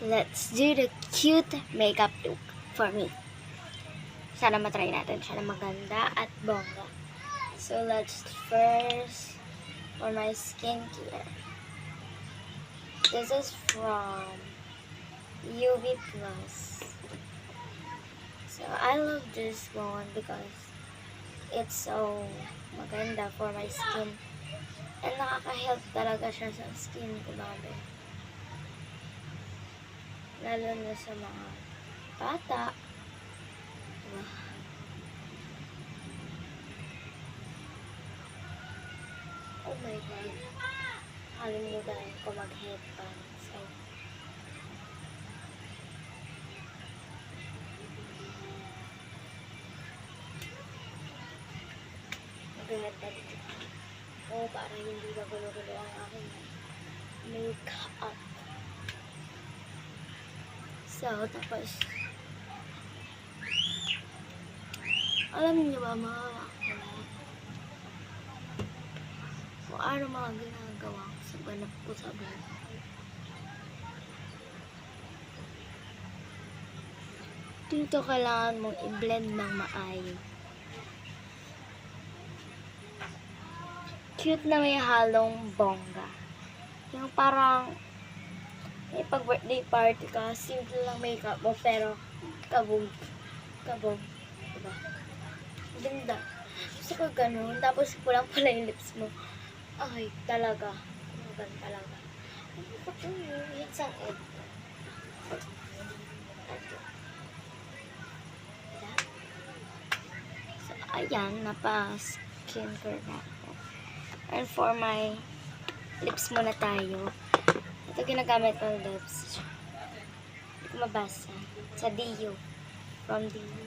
let's do the cute makeup look for me. Sana matry natin siya na maganda at bongga. So, let's first for my skincare. This is from UV Plus. So, I love this one because it's so maganda for my skin. And nakaka-help talaga siya sa skin ko, babe. Lalo na sa mga bata. Diba? Oh my God. Kalimutan ko mag-headbands. So, mag-headband. Oh, para hindi ba gulo-gulo ang aking makeup. So, tapos, alam niyo ba mga bakla, kung ano mga ginagawa ko sa ganap ko sa buhay. Dito kailangan mong i-blend ng maayos. Cute na may halong bongga. Yung parang may pag-birthday party ka, simple lang makeup mo, pero kabog. Diba? Ganda. Gusto ko ganun. Tapos kulang pala yung lips mo. Ay, talaga. Maganda talaga. Ano ba ito yung hinsang egg? So, ayan. Napa-skincare na ako. And for my lips muna tayo. Ito ginagamit ng lips. Hindi ko mabasa. Sa Dio. From Dio.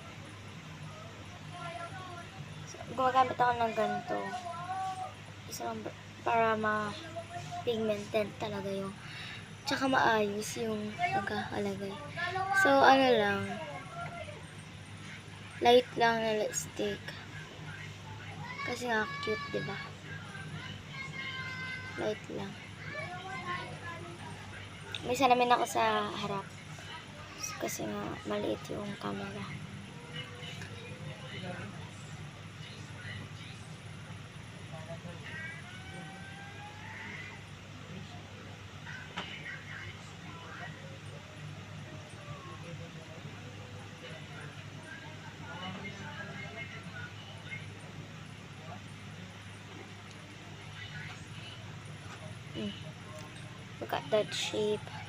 So, gumagamit ako ng ganito. Isang para ma-pigmented talaga yung tsaka maayos yung pagkakalagay. So, ano lang. Light lang na lipstick. Kasi nga cute, diba? Light lang. May salamin ako sa harap. Kasi nga maliit yung camera. Look at that shape.